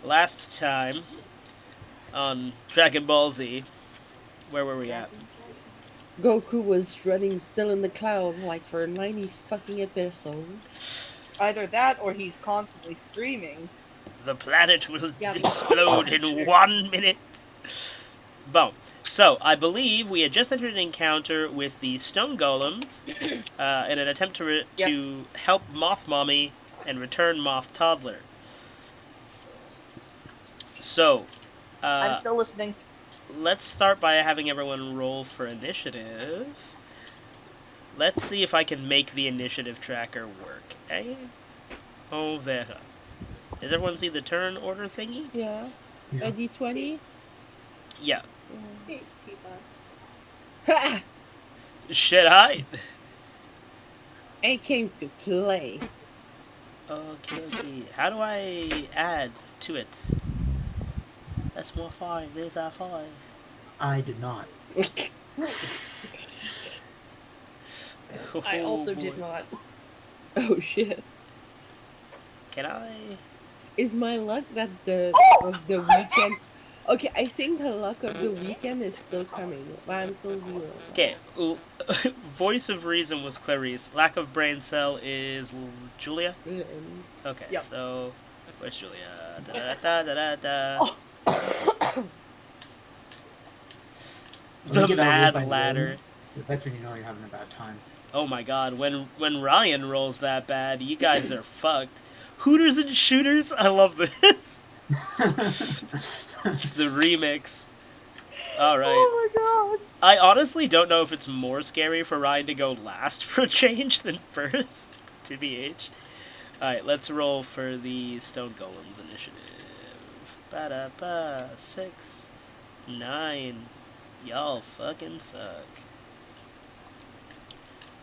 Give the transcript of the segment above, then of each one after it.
last time on Dragon Ball Z, where were we at? Goku was running still in the clouds like for 90 fucking episodes. Either that or he's constantly screaming. The planet will Yep. explode in 1 minute. Boom. So, I believe we had just entered an encounter with the stone golems in an attempt to help Moth Mommy and return Moth Toddler. So, I'm still listening. let's start by having everyone roll for initiative. Let's see if I can make the initiative tracker work. Eh? Oh, Vera. Does everyone see the turn order thingy? Yeah. Yeah. A D20? Yeah. Yeah. Ha! Shit, hi. I came to play. Okay. How do I add to it? That's more fine. There's our fine. I did not. I also did not. Oh shit. Can I? Is my luck that of the weekend? Okay, I think the luck of the weekend is still coming, but I'm still 0. Okay. Voice of reason was Clarice. Lack of brain cell is Julia. Okay. Yep. So where's Julia? Da da da da da. When you The get outwit by mad ladder. the veteran, you know you're having a bad time. Oh my god, when Ryan rolls that bad, you guys are fucked. Hooters and shooters? I love this. It's the remix. Alright. Oh my god. I honestly don't know if it's more scary for Ryan to go last for a change than first, TBH. Alright, let's roll for the Stone Golems initiative. Ba-da-ba, 6, 9. Y'all fucking suck.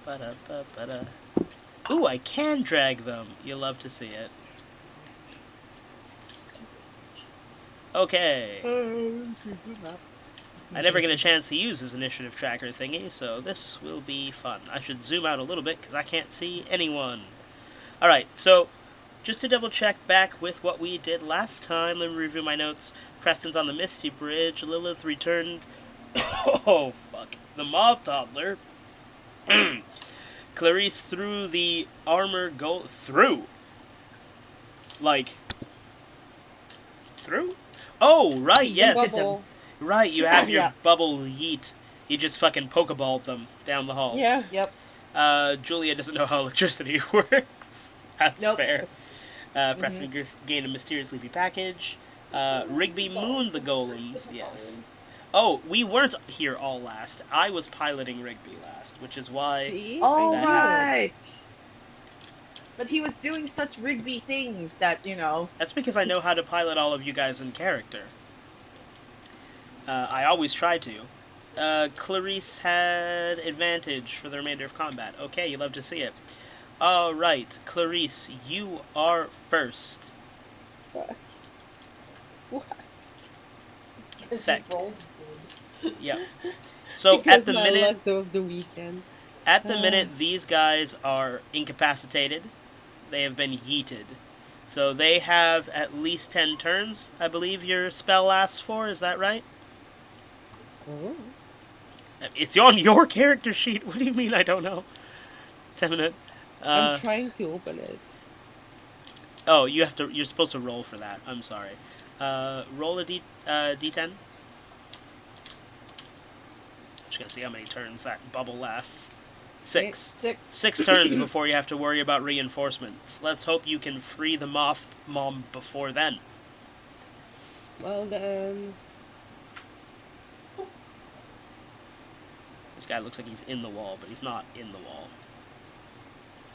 Ba-da-ba-ba-da. Ooh, I can drag them. You love to see it. Okay. I never get a chance to use his initiative tracker thingy, so this will be fun. I should zoom out a little bit because I can't see anyone. Alright, so just to double check back with what we did last time, let me review my notes. Preston's on the Misty Bridge. Lilith returned. Oh, fuck. The Moth Toddler. Clarice threw the armor through. Like. Through? Oh, right, yes. Bubble. Right, you have your Yeah. bubble yeet. You just fucking pokeballed them down the hall. Yeah. Yep. Julia doesn't know how electricity works. That's Nope. fair. Preston gained a mysterious leafy package. Rigby mooned the golems. Yes. Oh, we weren't here all last. I was piloting Rigby last, which is why. See? All that right. But he was doing such Rigby things that, you know. That's because I know how to pilot all of you guys in character. I always try to. Clarice had advantage for the remainder of combat. Okay, you love to see it. Alright, Clarice, you are first. Fuck. What? Because Feck. you rolled good. Yeah. So Because at the my minute, luck of the weekend. these guys are incapacitated. They have been yeeted. So they have at least 10 turns, I believe your spell lasts for, is that right? Oh. It's on your character sheet. What do you mean I don't know? 10 minute. I'm trying to open it. Oh, you're supposed to roll for that. I'm sorry. Roll a D10. Just gonna see how many turns that bubble lasts. 6. 6 turns before you have to worry about reinforcements. Let's hope you can free the Moth Mom before then. Well then. This guy looks like he's in the wall, but he's not in the wall.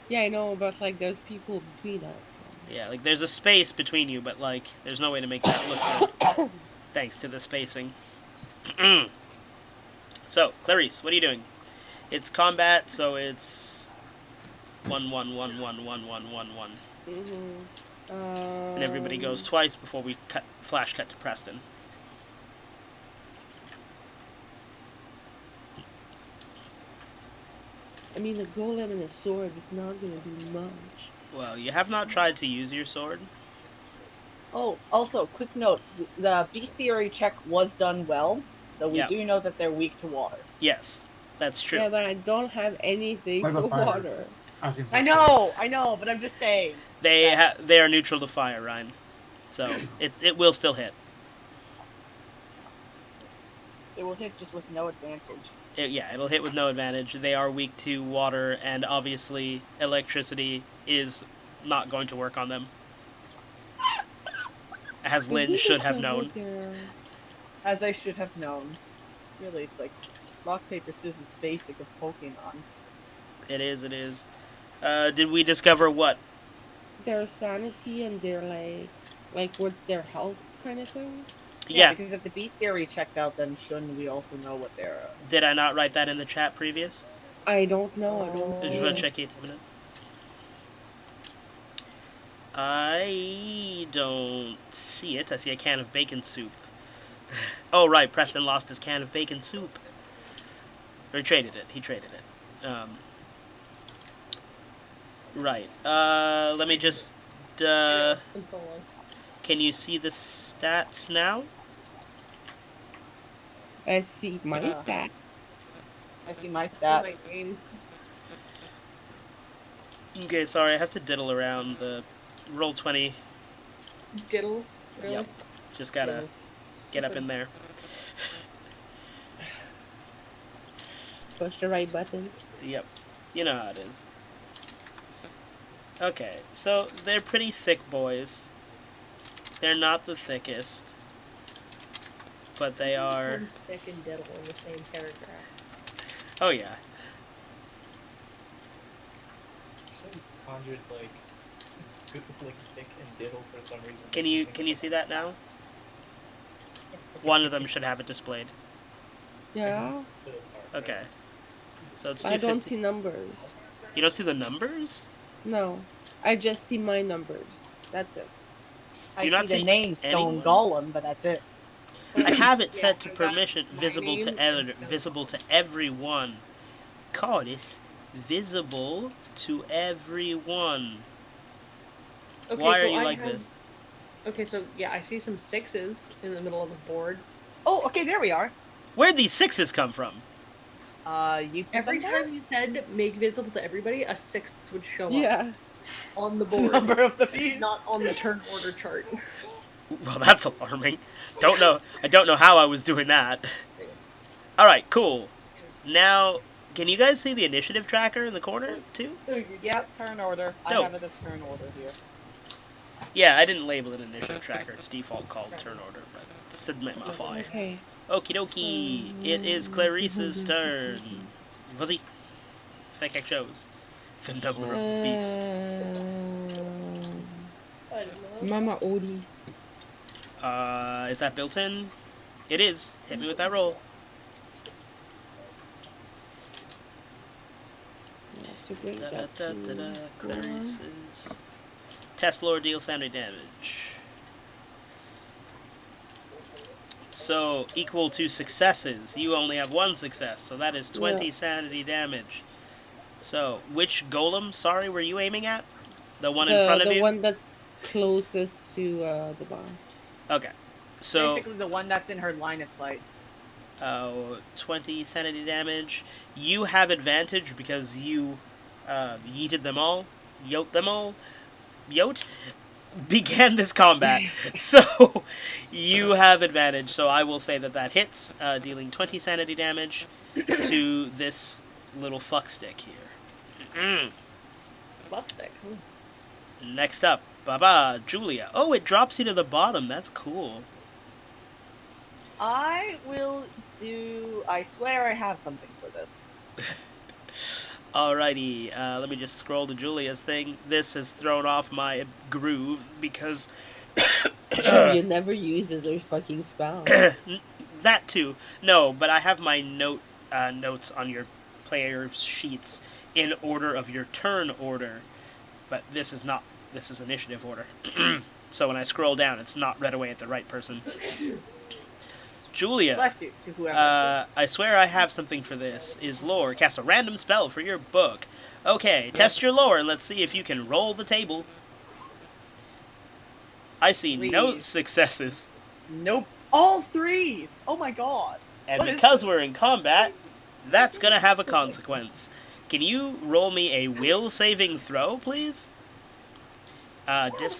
Yeah, I know, but like there's people between us. Yeah, like there's a space between you, but like there's no way to make that look good. Thanks to the spacing. So, Clarice, what are you doing? It's combat, so it's 1 1 1 1 1 1 1 1. And everybody goes twice before we flash cut to Preston. I mean, a golem and a sword is not gonna do much. Well, you have not tried to use your sword. Oh, also, quick note: the bestiary check was done well, so we Yep. do know that they're weak to water. Yes, that's true. Yeah, but I don't have anything What for about fire? water. Asking for I know, but I'm just saying. They are neutral to fire, Ryan. So it will still hit. It will hit just with no advantage. It'll hit with no advantage. They are weak to water, and obviously electricity is not going to work on them. As Did Lynn we should have discover known. As I should have known. Really, it's like rock, paper, scissors basic of Pokemon. It is. Did we discover what? Their sanity and their like what's their health kind of thing? Yeah. Because if the bestiary checked out, then shouldn't we also know what their... Did I not write that in the chat previous? I don't know. I don't see Je it. vais checker a minute. I don't see it. I see a can of bacon soup. Oh, right. Preston lost his can of bacon soup. Or he traded it. Right. Let me just... It's so long. Can you see the stats now? I see my Yeah. stat. I see my It's stat. my game. Okay, sorry. I have to diddle around the Roll20. Diddle. Really? Yep. Just gotta get up in there. Push the right button. Yep. You know how it is. Okay, so they're pretty thick boys. They're not the thickest. But they are... Stick and diddle in the same paragraph. Oh, yeah. Some conjures like thick and diddle for some reason. Can you see that now? One of them should have it displayed. Yeah. Okay. So it's I don't 250. see numbers. You don't see the numbers? No. I just see my numbers. That's it. I Do you not see see the name anyone? Stone Golem, but that's it. I have it set to I got permission my visible to name editor, and visible to everyone. Cardis, visible to everyone. Okay, Why so are you I like have- this? Okay, so yeah, I see some sixes in the middle of the board. Oh, okay, there we are. Where'd these sixes come from? You put Every them there? time you said make visible to everybody, a six would show up Yeah. on the board, Number of the bees. not on the turn order chart. Well, that's alarming. I don't know how I was doing that. All right, cool. Now, can you guys see the initiative tracker in the corner too? Yep, turn order. I Dope. have it as turn order here. Yeah, I didn't label it initiative tracker. It's default called turn order, but submit my file. Okay. Okie dokie. It is Clarice's turn. Fuzzy. Fake X shows. The number of the beast. I don't know. Mama Odie. Is that built in? It is. Hit me with that roll. I have to break Da, da, that da, da, to da. 4. Clarice's. Test lore deal sanity damage. So, equal to successes. You only have one success, so that is 20 Yeah. sanity damage. So, which golem, sorry, were you aiming at? The one in front of The you? one that's closest to the bomb. Okay. So, Basically the one that's in her line of sight. 20 sanity damage. You have advantage because you yeeted them all. Yote them all. Yote? Began this combat. So, you have advantage. So, I will say that that hits, dealing 20 sanity damage to this little fuck stick here. Fluff stick. Next up, Baba, Julia. Oh, it drops you to the bottom. That's cool. I will do... I swear I have something for this. Alrighty, let me just scroll to Julia's thing. This has thrown off my groove because You never uses her fucking spell. that too. No, but I have my notes on your player's sheets in order of your turn order, but this is not. This is initiative order. So when I scroll down, it's not right away at the right person. Julia. Bless you, to whoever. I swear I have something for this. Is lore. Cast a random spell for your book. Okay, test your lore and let's see if you can roll the table. I see no Threes. successes. Nope. All threes. Oh my god. And What is because we're in combat, that's gonna have a consequence. Can you roll me a will saving throw, please? That's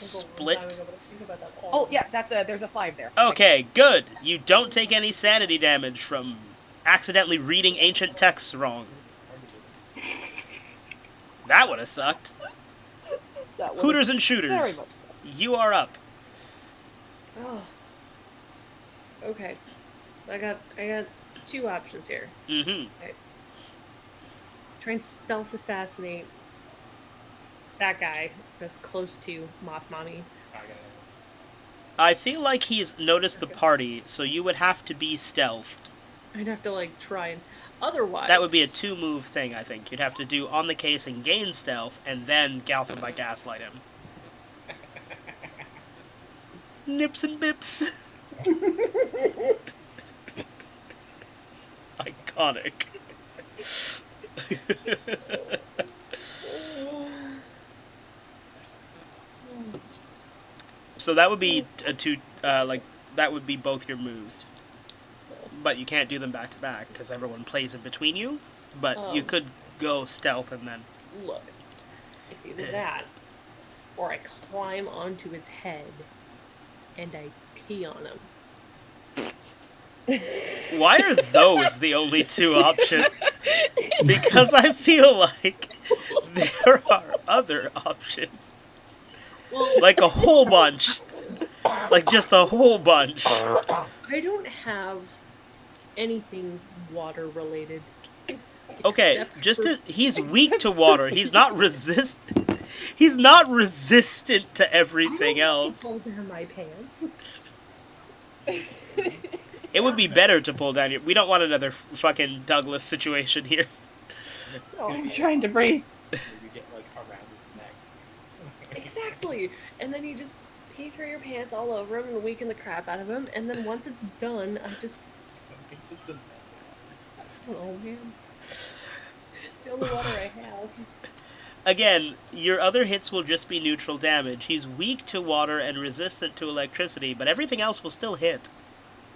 split. Oh yeah, that's there's a 5 there. Okay, good. You don't take any sanity damage from accidentally reading ancient texts wrong. That would have sucked. That one. Hooters and Very shooters, much so. you are up. Oh. Okay. So I got 2 options here. Mm-hmm. Try and stealth assassinate that guy that's close to Moth Mommy. I feel like he's noticed the party, so you would have to be stealthed. I'd have to like try and otherwise That would be a 2-move thing, I think. You'd have to do on the case and gain stealth, and then Galtham by Gaslight him. Nips and bips. Iconic. So that would be that would be both your moves. But you can't do them back to back because everyone plays in between you. But you could go stealth and then. Look, it's either that, or I climb onto his head and I pee on him. Why are those the only 2 options? Because I feel like there are other options. Well, Like a whole bunch. Like just a whole bunch. I don't have anything water related. Okay, Except he's weak to water. He's not He's not resistant to everything else. Pull down my pants. It would be better to pull down your. We don't want another fucking Douglas situation here. I'm trying to breathe. Maybe get like around his neck. Exactly. And then you just pee through your pants all over him and weaken the crap out of him. And then once it's done, I just. I think it's a Oh man. It's the only water I have. Again, your other hits will just be neutral damage. He's weak to water and resistant to electricity, but everything else will still hit.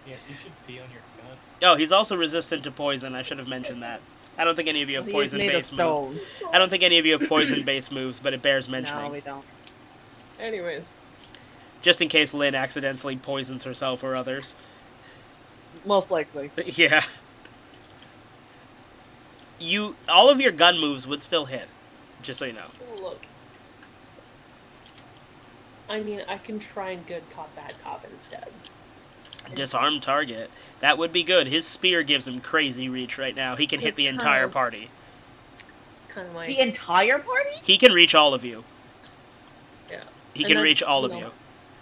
Yes, you should pee on your gun. Oh, he's also resistant to poison. I should have mentioned that. I don't think any of you have He is poison made of based moves. stone. I don't think any of you have poison based moves, but it bears No, mentioning. we don't. Anyways. Just in case Lynn accidentally poisons herself or others. Most likely. Yeah. All of your gun moves would still hit. Just so you know. Look. I mean, I can try and good cop, bad cop instead. Disarm target. That would be good. His spear gives him crazy reach right now. He can hit It's the entire kind of- party. Kind of like. The entire party? He can reach all of you. Yeah. He And can that's, reach all of you know,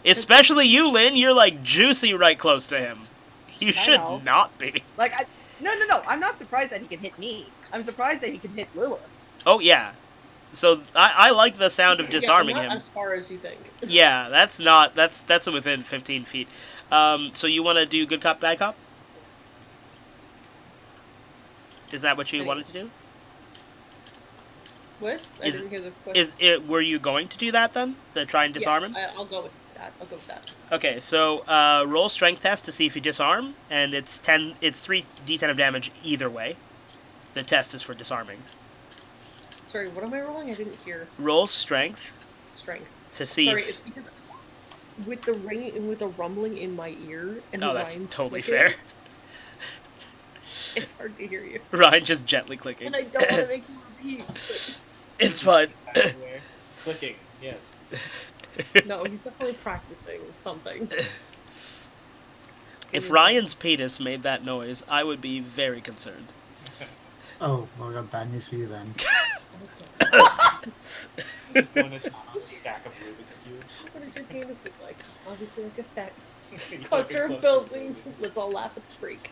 you. Especially you, Lynn. You're like juicy right close to him. You I should know. not be. Like, no. I'm not surprised that he can hit me. I'm surprised that he can hit Lilith. Oh, yeah. So I like the sound of disarming not him. as far as you think. Yeah, that's within 15 feet. So you want to do good cop, bad cop? Is that what you wanted to do? What? I Is- didn't hear the question. Were you going to do that then? To try and disarm him? I'll go with that. I'll go with that. Okay, so roll strength test to see if you disarm, and it's 3d10 of damage either way. The test is for disarming. Sorry, what am I rolling? I didn't hear. Roll strength Strength. to see Sorry, if... it's because with the ring and with the rumbling in my ear and Oh, that's Ryan's totally clicking, fair. It's hard to hear you. Ryan just gently clicking. And I don't want to make you repeat. It's fun. Everywhere. Clicking, yes. But no, he's definitely practicing something. If Ryan's penis made that noise, I would be very concerned. Oh, well, I got bad news for you then. Just going to town on a stack of Rubik's Cubes. What does your penis look like? Obviously like a stack. Like a Cluster of building. Let's all laugh at the freak.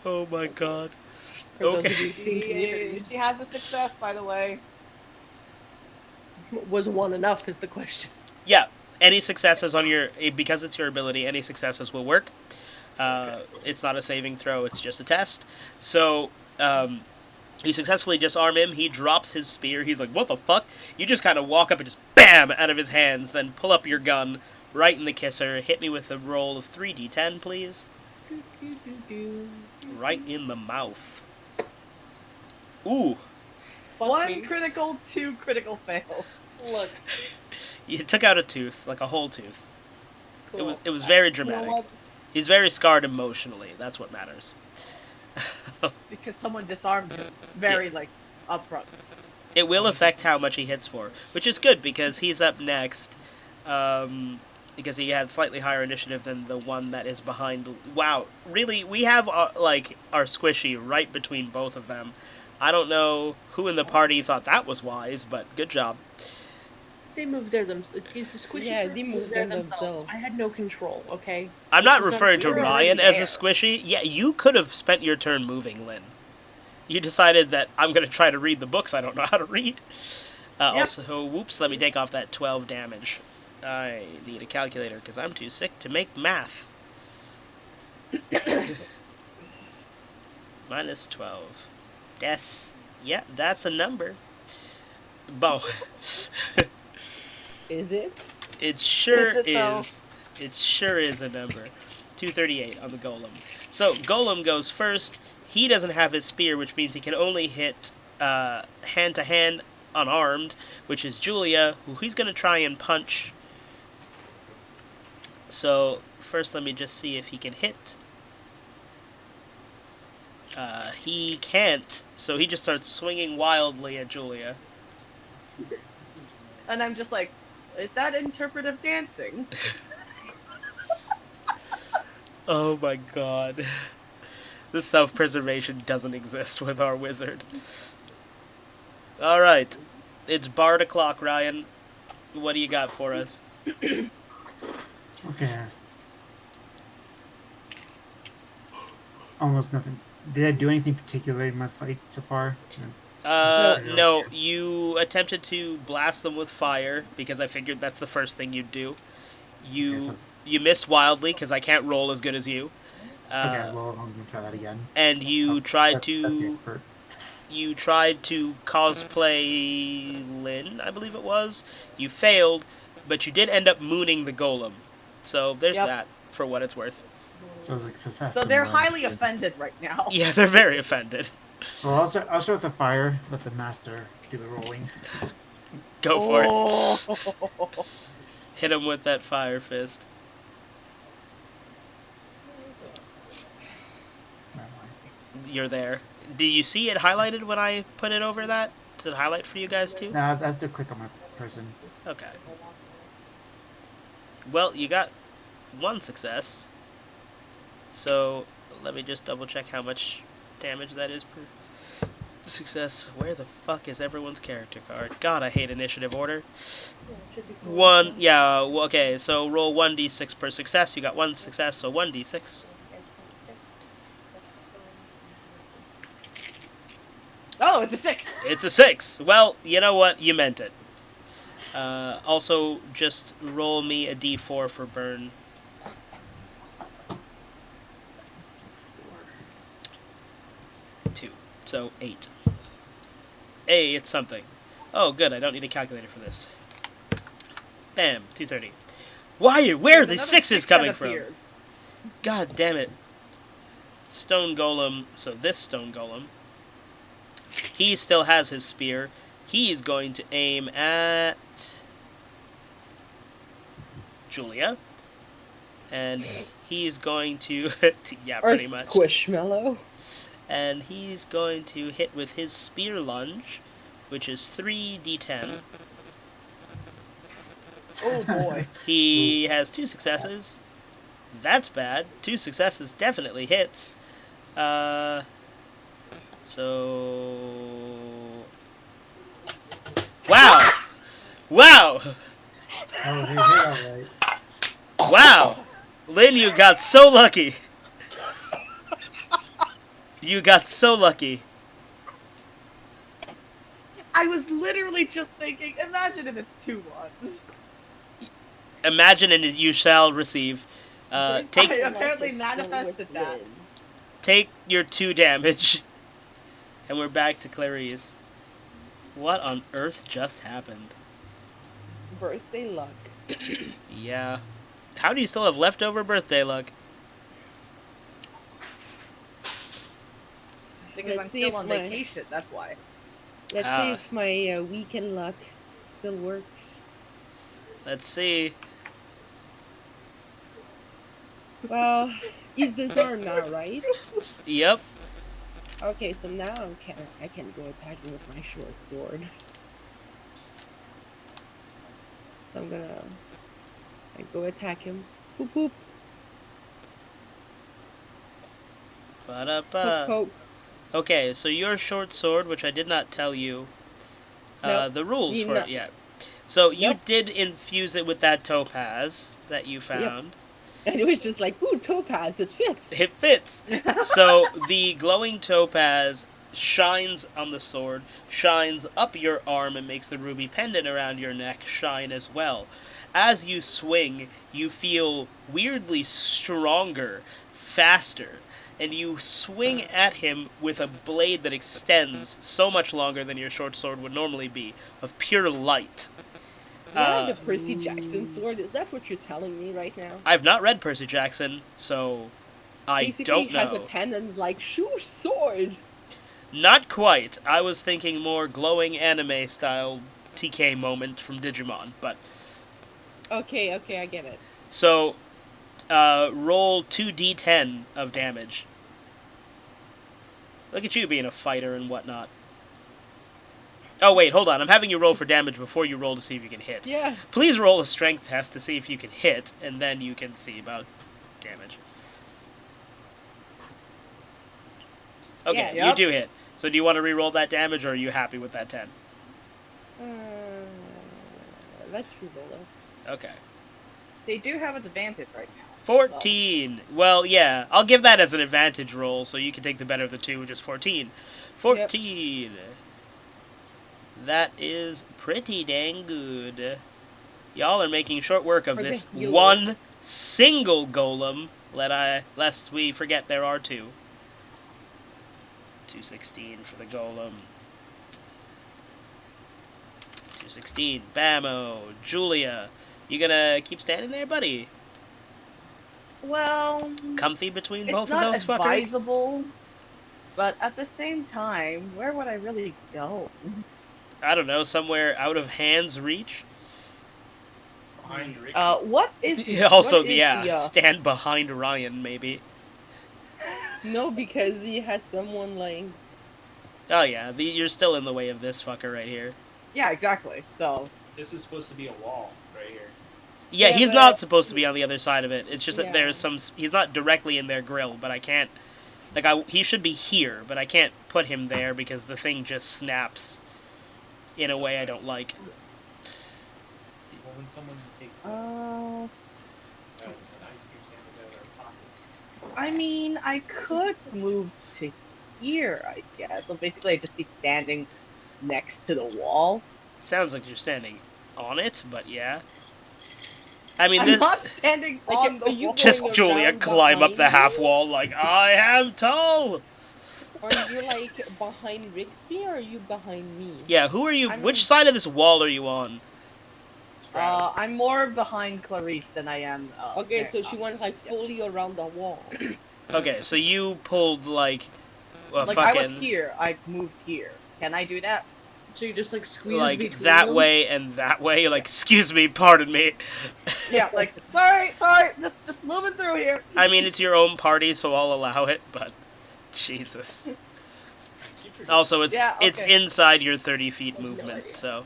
Oh my god. For those of Okay. you who've seen Community. She has a success, by the way. Was one enough is the question. Yeah, any successes on your... Because it's your ability, any successes will work. It's not a saving throw, it's just a test. So, you successfully disarm him, he drops his spear, he's like, what the fuck? You just kind of walk up and just BAM! bam, out of his hands, then pull up your gun right in the kisser. Hit me with a roll of 3d10, please. Right in the mouth. Ooh. Fuck One me. critical, 2 critical fails. Look. You took out a tooth, like a whole tooth. Cool. It was very You know dramatic. what? He's very scarred emotionally. That's what matters. Because someone disarmed him very, like, upfront. It will affect how much he hits for, which is good because he's up next. Because he had slightly higher initiative than the one that is behind. Wow, really, we have our squishy right between both of them. I don't know who in the party thought that was wise, but good job. They moved there themselves. The squishy Yeah, person they moved there them themselves. themselves. I had no control, okay? I'm This not was referring to you were Ryan already as a there. squishy. Yeah, you could have spent your turn moving, Lynn. You decided that I'm going to try to read the books I don't know how to read. Yep. Also, whoops, let me take off that 12 damage. I need a calculator because I'm too sick to make math. Minus 12. Yeah, that's a number. Bo. Is it? It sure Is it, though? is. It sure is a number. 238 on the golem. So, golem goes first. He doesn't have his spear, which means he can only hit hand-to-hand unarmed, which is Julia, who he's going to try and punch. So, first let me just see if he can hit. He can't, so he just starts swinging wildly at Julia. And I'm just like, is that interpretive dancing? Oh my god. The self-preservation doesn't exist with our wizard. Alright. It's bar to clock, Ryan. What do you got for us? Okay. Almost nothing. Did I do anything particular in my fight so far? No, you attempted to blast them with fire, because I figured that's the first thing you'd do. You missed wildly, because I can't roll as good as you. Okay, well, I'm gonna try that again. And you tried to... expert. You tried to cosplay Lynn, I believe it was. You failed, but you did end up mooning the golem. So there's Yep. that, for what it's worth. So it was a success. So in they're the- highly offended right now. Yeah, they're very offended. Well, I'll start with the fire. Let the master do the rolling. Go for it. Oh. Hit him with that fire fist. Never mind. You're there. Do you see it highlighted when I put it over that? Does it highlight for you guys too? Nah, I have to click on my person. Okay. Well, you got one success. So, let me just double check how much damage that is per success. Where the fuck is everyone's character card? God, I hate initiative order. One, yeah, well, okay, so roll 1d6 per success. You got one success, so 1d6. Oh, it's a 6. It's a 6. Well, you know what? You meant it. Also, just roll me a d4 for burn. 2. So, 8. Hey, it's something. Oh, good. I don't need a calculator for this. Bam. 230. Where are the Another 6s 6 coming has from? appeared. God damn it. Stone Golem. So, this Stone Golem. He still has his spear. He's going to aim at Julia. And he's going to... yeah, Or pretty much. Squishmallow. And he's going to hit with his spear lunge, which is 3d10. Oh boy. He has 2 successes. That's bad. 2 successes definitely hits. So... Wow! Wow! Oh, they hit alright. Wow! Lynn, you got so lucky. You got so lucky. I was literally just thinking, imagine if it's 2 ones. Imagine and you shall receive. Take I apparently manifested that. take your 2 damage. And we're back to Clarice. What on earth just happened? birthday luck. Yeah. How do you still have leftover birthday luck? Because Let's I'm see still if on my- vacation, that's why. Let's Ah. see if my weekend luck still works. Let's see. Well, he's disarmed now, right? Yep. Okay, so now I can go attacking with my short sword. So I'm gonna go attack him. Boop boop. Poke Ba-da-ba. poke. Okay, so your short sword, which I did not tell you Nope. the rules You for know- it yet. So you Nope. did infuse it with that topaz that you found. And it was just like, ooh, topaz, it fits. It fits. So the glowing topaz shines on the sword, shines up your arm, and makes the ruby pendant around your neck shine as well. As you swing, you feel weirdly stronger, faster, and you swing at him with a blade that extends so much longer than your short sword would normally be, of pure light. Yeah, the Percy Jackson sword. Is that what you're telling me right now? I've not read Percy Jackson, so I Basically, don't it has a know. pendant like, shoo, sword. Not quite. I was thinking more glowing anime style TK moment from Digimon, but Okay, I get it. so roll 2d10 of damage. Look at you being a fighter and whatnot. Oh wait, hold on. I'm having you roll for damage before you roll to see if you can hit. Yeah. Please roll a strength test to see if you can hit, and then you can see about damage. Okay, Yeah. you do hit. So do you want to re-roll that damage, or are you happy with that 10? Let's reroll it. Okay. They do have an advantage right now. 14. Well, yeah. I'll give that as an advantage roll, so you can take the better of the two, which is 14. 14. That is pretty dang good. Y'all are making short work of For the this healer. one single golem, lest we forget there are two. 216 for the golem. 216. Bammo. Julia. You gonna keep standing there, buddy? Well, Comfy between it's both of not those fuckers? advisable, but at the same time, where would I really go? I don't know, somewhere out of hand's reach? Behind Ricky. What is Also, what is yeah, the, stand behind Ryan, maybe. No, because he has someone like... Oh yeah, you're still in the way of this fucker right here. yeah, exactly. So This is supposed to be a wall right here. Yeah, Yeah, he's but- not supposed to be on the other side of it. It's just that Yeah. there's some... He's not directly in their grill, but I can't... Like, he should be here, but I can't put him there because the thing just snaps in a way I don't like. Well, when someone takes uh, an ice cream sandwich out of their pocket. I mean, I could move to here, I guess. So basically, I'd just be standing next to the wall. Sounds like you're standing on it, but yeah. I mean, I'm this... not standing Like, on are the you wall. Just going Julia around climb up the behind half you? wall like, I am tall! Are you like behind Rixby or are you behind me? Yeah, who are you? I'm- Which side of this wall are you on? Straddle. I'm more behind Clarice than I am. Okay, there. so she went like fully around the wall. Okay, so you pulled like a Like I fucking was here, I moved here. Can I do that? So you just like squeeze like between that them? way and that way. Like, excuse me, pardon me. Yeah, like sorry, just moving through here. I mean, it's your own party, so I'll allow it. But Jesus. Keep your- Also, it's Yeah, it's okay. inside your 30 feet That's a good movement, idea. so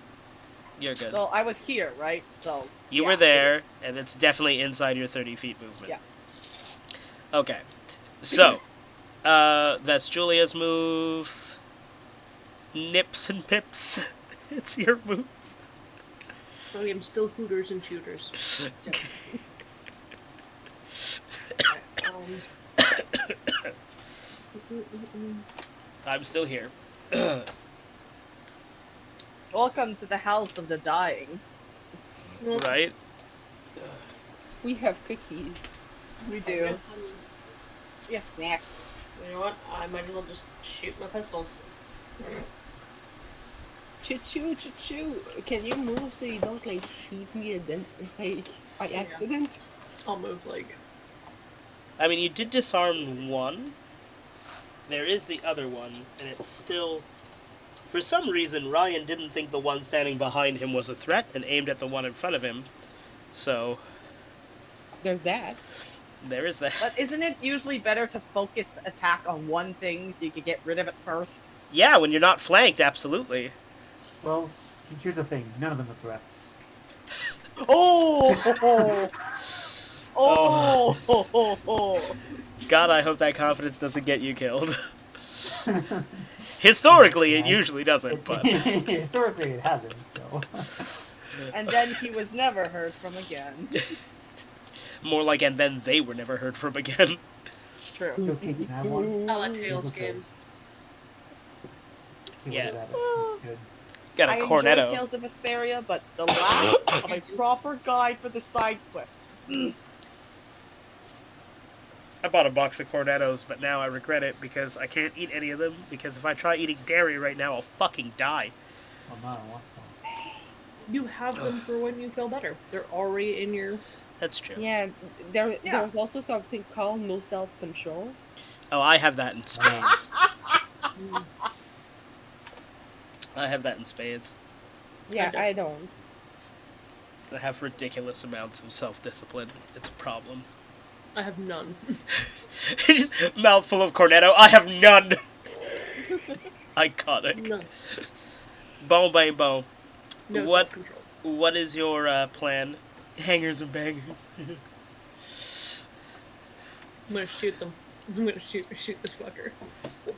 you're good. So I was here, right? So You yeah, were there, and it's definitely inside your 30 feet movement. Yeah. Okay. So, that's Julia's move. Nips and pips. It's your move. I am still hooters and shooters. I'm still here. Welcome to the house of the dying. Right? We have cookies. We I do. guess Yeah, snack. you know what? I might as well just shoot my pistols. Choo. Can you move so you don't like shoot me and then like by accident? I'll move like. I mean, you did disarm one. There is the other one, and it's still... For some reason, Ryan didn't think the one standing behind him was a threat and aimed at the one in front of him. So, There's that. there is that. But isn't it usually better to focus attack on one thing so you can get rid of it first? Yeah, when you're not flanked, absolutely. Well, here's the thing. None of them are threats. Oh! Oh! God, I hope that confidence doesn't get you killed. Historically, it usually doesn't, but... Historically, it hasn't, so... And then he was never heard from again. More like, and then they were never heard from again. True. Okay, can I have one? I like Tales Okay. games. See, Yeah. what is that? That's good. Got a I enjoy cornetto. Tales of Vesperia, but the lack of a proper guide for the side quest. I bought a box of cornettos, but now I regret it because I can't eat any of them, because if I try eating dairy right now, I'll fucking die. Oh, no, I want some. You have them for when you feel better. They're already in your. That's true. Yeah, there's also something called no self-control. Oh, I have that in spades. I have that in spades. Yeah, don't. I don't. I have ridiculous amounts of self-discipline. It's a problem. I have none. Just mouthful of cornetto. I have none. Iconic. None. Bon, bang, bon. No What- self-control. What is your plan? Hangers and bangers. I'm gonna shoot them. I'm gonna shoot this fucker.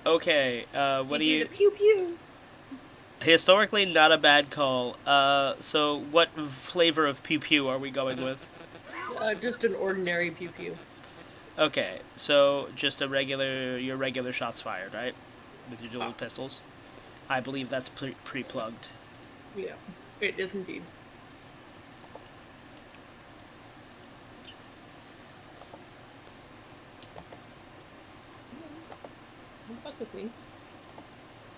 Okay, what do you... Pew pew. Historically, not a bad call. So what flavor of pew pew are we going with? Just an ordinary pew pew. Okay, so just your regular shots fired, right? With your dual pistols. I believe that's pre-plugged. Yeah, it is indeed. Don't fuck with me.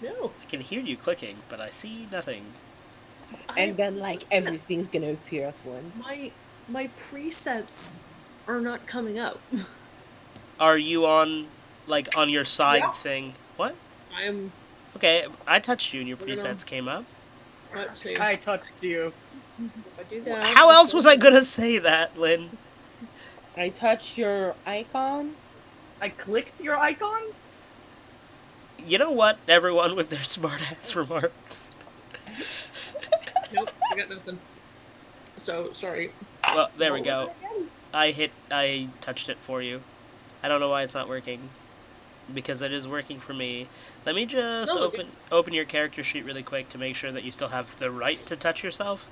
No. I can hear you clicking, but I see nothing. And then like everything's gonna appear at once. My presets are not coming up. Are you on your side Yeah. thing? What? I am. Okay, I touched you and your We're gonna- presets came up. Let's see. I touched you. If I do that, How else was I gonna say that, Lynn? I touch your icon. I clicked your icon? You know what? Everyone with their smart-ass remarks. Nope, I got nothing. So sorry. Well, there we Roll go. it again. I touched it for you. I don't know why it's not working. Because it is working for me. Let me just No, look open your character sheet really quick to make sure that you still have the right to touch yourself.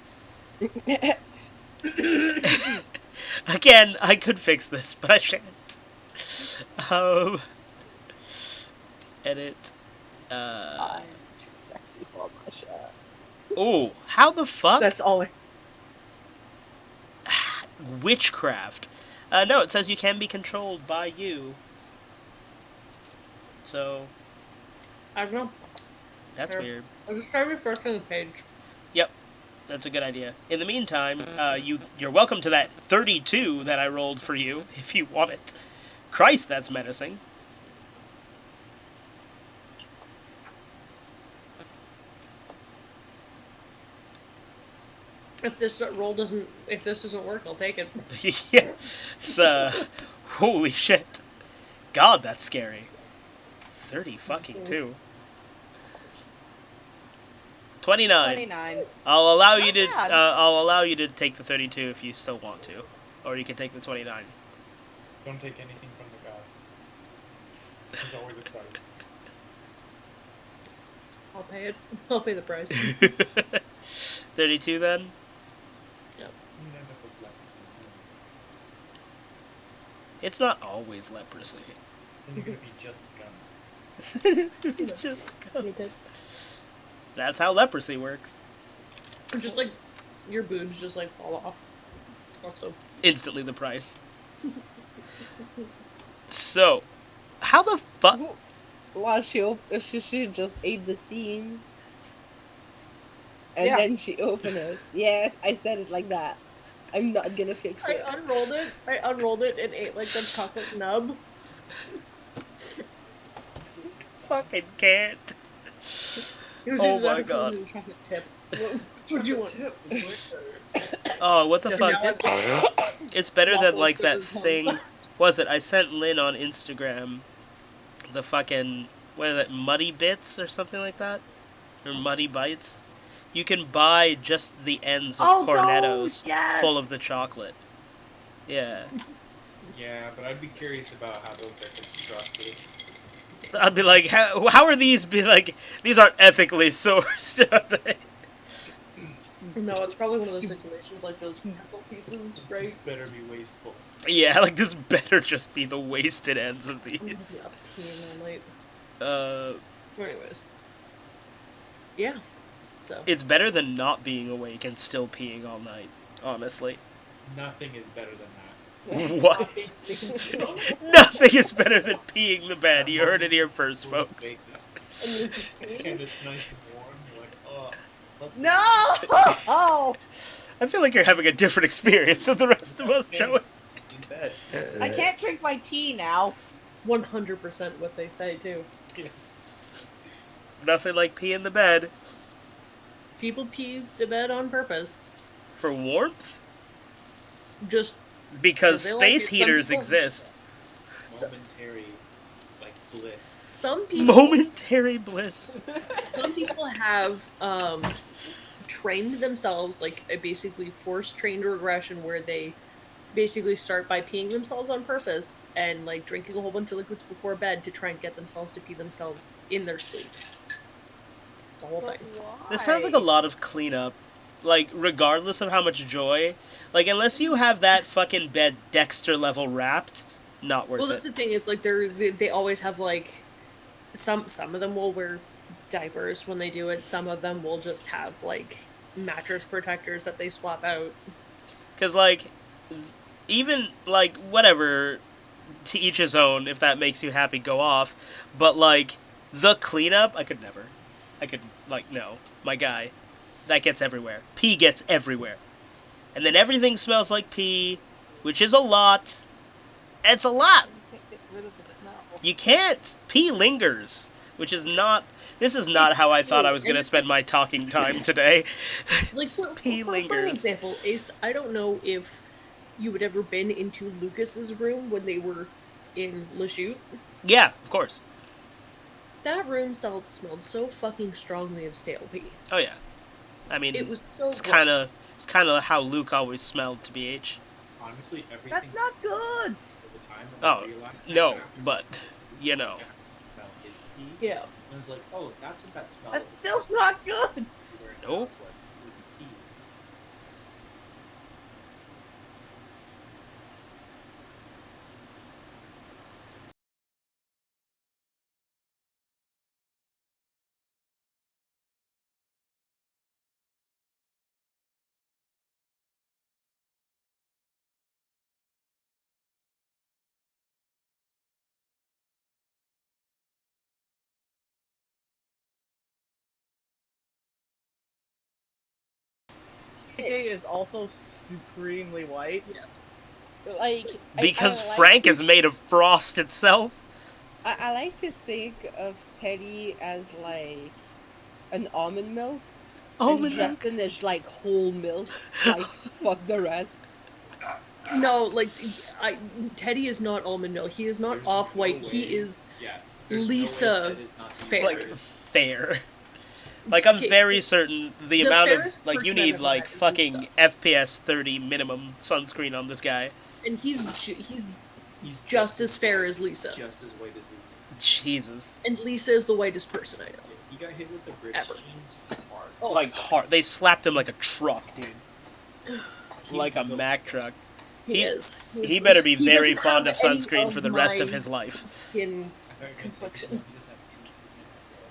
Again, I could fix this, but I shan't. Edit. I'm too sexy for my shirt. Oh, how the fuck? That's all I... Witchcraft. No, it says you can be controlled by you. So, I don't know. that's Sure. weird. I'll just try refreshing the page. Yep, that's a good idea. In the meantime, you're welcome to that 32 that I rolled for you, if you want it. Christ, that's menacing. If this doesn't work, I'll take it. Yeah, it's, holy shit. God, that's scary. 30 fucking 2. 29. 29. I'll allow you to. Not bad. I'll allow you to take the 32 if you still want to, or you can take the 29. Don't take anything from the gods. There's always a price. I'll pay it. I'll pay the price. 32 then. Yep. You end up with leprosy. It's not always leprosy. Then you're gonna be just guns. It's just ghosts. That's how leprosy works. Just like your boobs just like fall off. Also. Instantly the price. So, how the fuck? Well, she just ate the scene. And Yeah. then she opened it. Yes, I said it like that. I'm not gonna fix I it. unrolled it and ate like the chocolate nub. Fucking can't. It was Oh either that my or God. chocolate chocolate tip. What do you want? Tip. It's like Oh, what the Just fuck? Now I've got It's better than waffles like to that the home. thing. Was it? I sent Lynn on Instagram the fucking what is it, Muddy Bits or something like that, or Muddy Bites. You can buy just the ends of Oh, cornettos those, yes! full of the chocolate. Yeah, yeah, but I'd be curious about how those are constructed. I'd be like, how are these? Be like, these aren't ethically sourced, are they? No, it's probably one of those situations like those pencil pieces, right? This better be wasteful. Yeah, like this better just be the wasted ends of these. Yeah, peeing all night. Anyways, Yeah. So. it's better than not being awake and still peeing all night. Honestly, Nothing is better than that. what? Nothing is better than peeing the bed. You heard it here first, folks. And it's nice and warm. You're like, oh, let's No! Oh! I feel like you're having a different experience than the rest of us, Joey. in bed. I can't drink my tea now. 100% what they say too. Nothing like peeing the bed. People pee the bed on purpose. For warmth? Just Because They like space it. Some heaters people- exist. Momentary, like, bliss. some people Momentary bliss. some people have trained themselves, like a basically forced trained regression where they basically start by peeing themselves on purpose and like drinking a whole bunch of liquids before bed to try and get themselves to pee themselves in their sleep. It's a whole thing. This sounds like a lot of cleanup. Like, regardless of how much joy. Like, unless you have that fucking bed Dexter level wrapped, not worth Well, that's it. the thing. Is like they always have like some of them will wear diapers when they do it. Some of them will just have like mattress protectors that they swap out. Because, like, even, like, whatever, to each his own, if that makes you happy, go off. But, like, the cleanup, I could never. I could, like, no. My guy. That gets everywhere. Pee gets everywhere. And then everything smells like pee, which is a lot. It's a lot. Get rid of the smell. You can't. Pee lingers, which is not... This is not how I thought I was going to spend my talking time today. Like Pee for lingers. example, Ace, I don't know if you had ever been into Lucas's room when they were in Lachute. Yeah, of course. That room smelled so fucking strongly of stale pee. Oh, yeah. I mean, It was so it's gross. kind of how Luke always smelled, to BH. Honestly, everything That's not good. at the time Oh, I realized no, after but, you know. smell is pee. Yeah. And it's like, oh, that's what that smell That's was. still not good. Where it Nope. was pee. AJ is also supremely white. Like Because I like Frank to, is made of frost itself. I like to think of Teddy as like an almond milk. Almond and milk. Justin is like whole milk. Like fuck the rest. No, like Teddy is not almond milk. He is not There's off white. no he way- is Yeah. there's no way Lisa Ted is not Fair. Like, fair. Like, I'm Okay, very certain the the amount of, fairest like, you person I've need, ever like, met is fucking Lisa. FPS 30 minimum sunscreen on this guy. and he's He's just as fair as Lisa. Just as white as Lisa. Jesus. And Lisa is the whitest person I know. Yeah, he got hit with the British Ever. jeans hard. Oh, Like, hard. They slapped him like a truck, dude. He's Like a the- Mack truck. he is. He better be he very doesn't fond of have any sunscreen for the rest of my his life. Skin, I thought you were gonna say complexion. he doesn't have any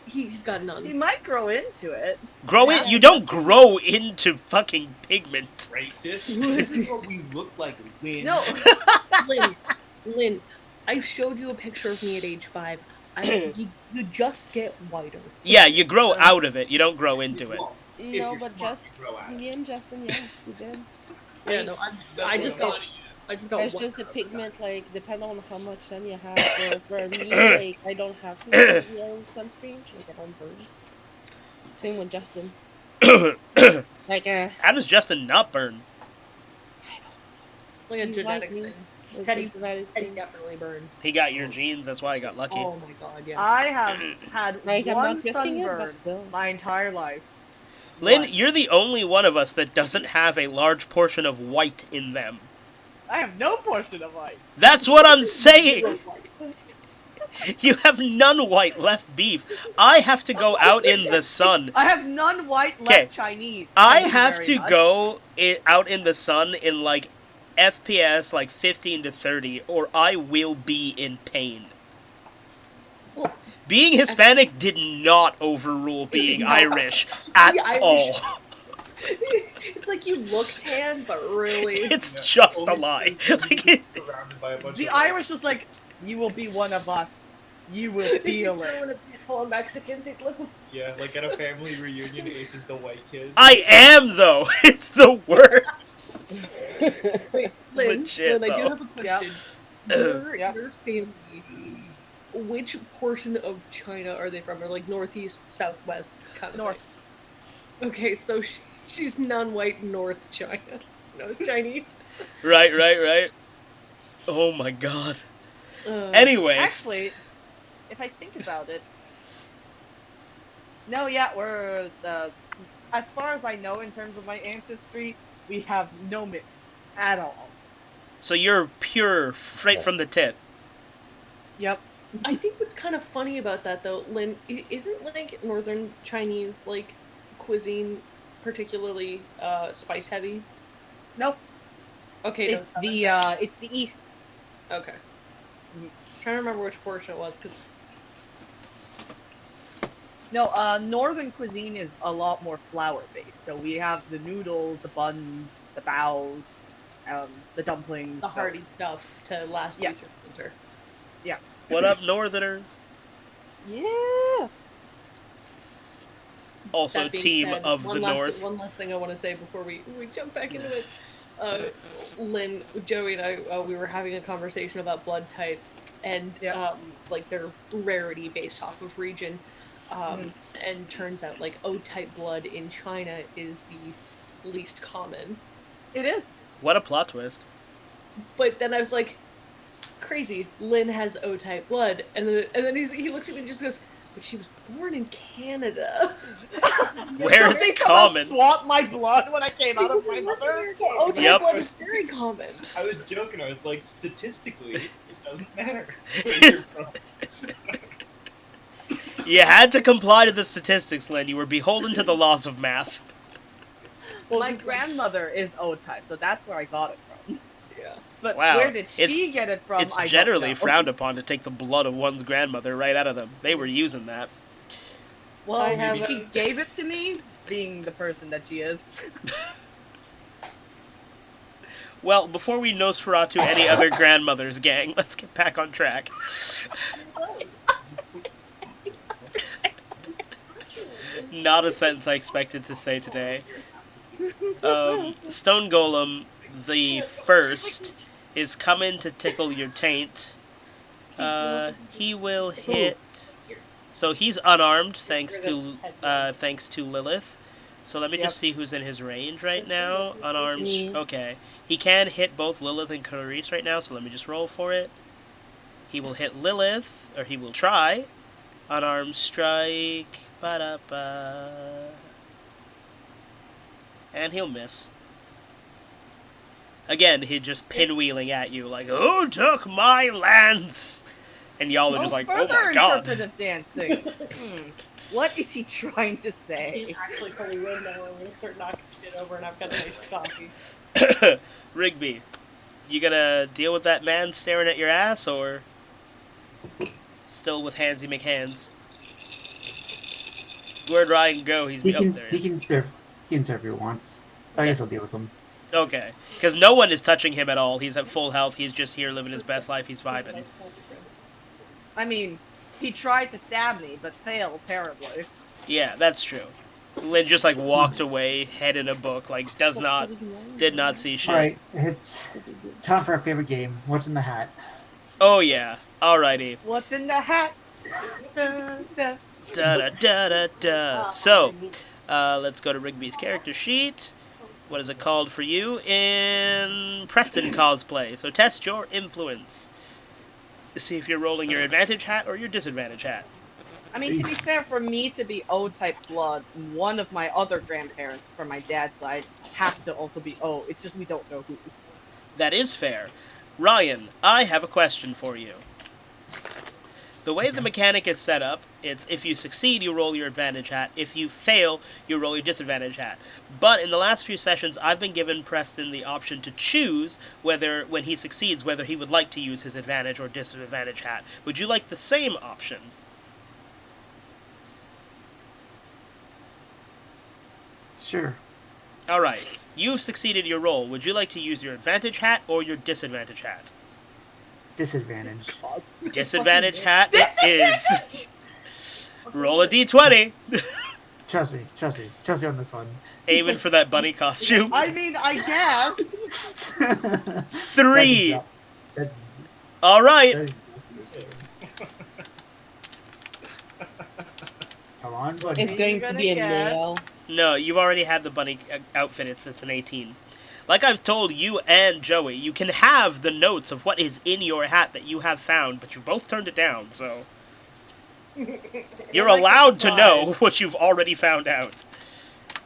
pigment. he's got He none. might grow into it. Grow it? You don't grow into fucking pigment. Racist. This is what we look like, Lynn. No, Lynn, I showed you a picture of me at age 5. You just get whiter. Yeah, you grow out of it. You don't grow into it. Well, If No, you're but smart, just you grow out of me it. and Justin, yes, we did. Yeah, no, That's I what just I'm got, saying. I just got It's one just the out of time. pigment, like, depending on how much sun you have. For me, like, I don't have to wear sunscreen, like, I don't burn. Same with Justin. Like, How does Justin not burn? Like a he's genetic like me. thing. It's Teddy, a genetic Teddy thing. definitely burns. He got your genes, that's why he got lucky. Oh my god, yeah. I have had Like, I'm one not risking it, but sunburn still. my entire life. Lynn, One. you're the only one of us that doesn't have a large portion of white in them. I have no portion of white. That's what I'm saying! You have none white left beef. I have to go out in the sun. I have none white 'Kay. left Chinese. I Thank you have very to much. go out in the sun in, like, FPS, like, 15 to 30, or I will be in pain. Well, Being Hispanic did not overrule being not. Irish at The Irish- all. It's like you look tan, but really. It's Yeah. just a Only lie. because Like, you're surrounded by a bunch The of Irish was like, you will be one of us. You will feel it. When full of Mexicans, he's like, Yeah, like at a family reunion, Ace is the white kid. I am, though. It's the worst. wait, Lynn, Legit, Lynn, I do though. have a question. Your family, which portion of China are they from? Or like northeast, southwest kind of North. thing? Okay, so she's non-white North China. No, Chinese. Right. Oh my god. Uh, Anyway, Actually, if I think about it, no, yeah, we're the. As far as I know, in terms of my ancestry, we have no mix at all. so you're pure, straight from the tip. Yep. I think what's kind of funny about that though, Lynn, isn't like northern Chinese like cuisine particularly spice heavy? Nope. Okay, no, It's southern the China. it's the east. Okay. Trying to remember which portion it was because No, northern cuisine is a lot more flour based. So we have the noodles, the buns, the baos, the dumplings. the so- hearty stuff to last Yeah. you through winter. What up, Northerners? Yeah. Also, That being team said, of the North. One last thing I want to say before we jump back into it. Lynn, Joey, and I, we were having a conversation about blood types and Yeah. like their rarity based off of region. And turns out like O-type blood in China is the least common. It is. What a plot twist. But then I was like, crazy. Lynn has O-type blood, and then he looks at me and just goes, "But she was born in Canada." Where They it's somehow common. swapped my blood when I came out of my North mother. America, O-type Yep. blood is very common. I was joking. I was like, statistically, it doesn't matter. You had to comply to the statistics, Lynn. You were beholden to the laws of math. Well, My just, like, grandmother is O-type, so that's where I got it from. yeah. But Wow. where did she It's- get it from? It's I don't generally know. frowned upon to take the blood of one's grandmother right out of them. They were using that. Well, I have she a- gave it to me, being the person that she is. Well, before we Nosferatu any other grandmothers, gang, let's get back on track. Not a sentence I expected to say today. Stone Golem, the first, is coming to tickle your taint. He will hit. So he's unarmed thanks to Lilith. So let me just see who's in his range right now. Unarmed. Me. Okay. He can hit both Lilith and Clarice right now, so let me just roll for it. He will hit Lilith, or he will try. Unarmed strike. Ba-da-ba. And he'll miss. Again, he'd just pinwheeling at you like, "Who took my lance?" And y'all are just like, "Oh further my god." interpretive dancing. What is he trying to I say? can't actually fully win now. I'm gonna start knocking shit over, and I've got a nice coffee. Rigby, you gonna deal with that man staring at your ass, or still with Handsy McHands? Where'd Ryan go? He's He up can, there. he can serve. He can serve you once. I guess I'll deal with him. Okay, because no one is touching him at all. He's at full health. He's just here living his best life. He's vibing. I mean, he tried to stab me, but failed terribly. Yeah, that's true. Lynn just like walked away, head in a book, like did not see shit. Alright, it's time for our favorite game. What's in the hat? Oh yeah. Alrighty. What's in the hat? Da, da. Da da da da da. So, let's go to Rigby's character sheet. What is it called for you in Preston cosplay? So test your influence. See if you're rolling your advantage hat or your disadvantage hat. I mean, to be fair, for me to be O-type blood, one of my other grandparents from my dad's side has to also be O. It's just we don't know who. That is fair. Ryan, I have a question for you. The way the mechanic is set up, it's if you succeed, you roll your advantage hat. If you fail, you roll your disadvantage hat. But in the last few sessions, I've been given Preston the option to choose whether, when he succeeds, whether he would like to use his advantage or disadvantage hat. Would you like the same option? Sure. Alright, you've succeeded your roll. Would you like to use your advantage hat or your disadvantage hat? Disadvantage. Disadvantage hat it is. Roll a d20. Trust me on this one. Aiming for that bunny costume. I mean, I guess. 3. That's Alright. Come on, buddy. It's going to be a Gonna get- nail. No, you've already had the bunny outfit. It's an 18. Like I've told you and Joey, you can have the notes of what is in your hat that you have found, but you both turned it down, so... You're like allowed to the know what you've already found out.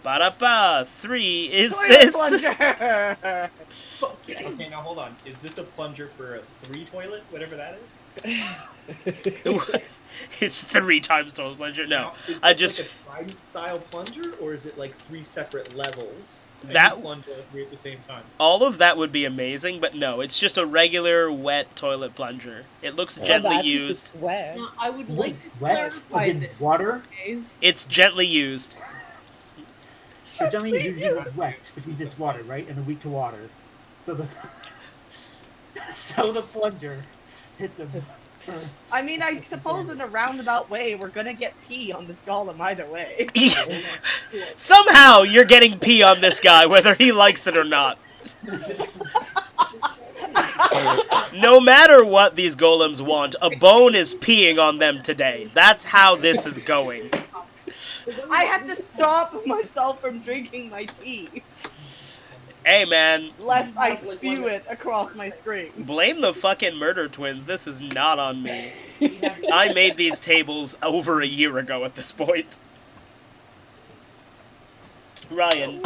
Ba-da-ba, 3 is Toilet this... plunger! Fuck yes. Okay, now hold on. Is this a plunger for a 3 toilet, whatever that is? It's 3 times total pleasure. No, Now, is I this just... like a trident style plunger, or is it like 3 separate levels? And That- you plunge all 3 at the same time. All of that would be amazing, but no, it's just a regular wet toilet plunger. It looks gently That's if used. it's wet. Now, I would like to Wet? clarify Again, that. water? Okay? It's gently used. So gently is usually wet, which means it's water, right? And a weak to water. So the so the plunger hits him. I mean, I suppose in a roundabout way, we're gonna get pee on this golem either way. Somehow you're getting pee on this guy, whether he likes it or not. No matter what these golems want, a bone is peeing on them today. That's how this is going. I had to stop myself from drinking my tea, Hey man, lest I spew it across my screen. blame the fucking murder twins. This is not on me. I made these tables over a year ago at this point. Ryan,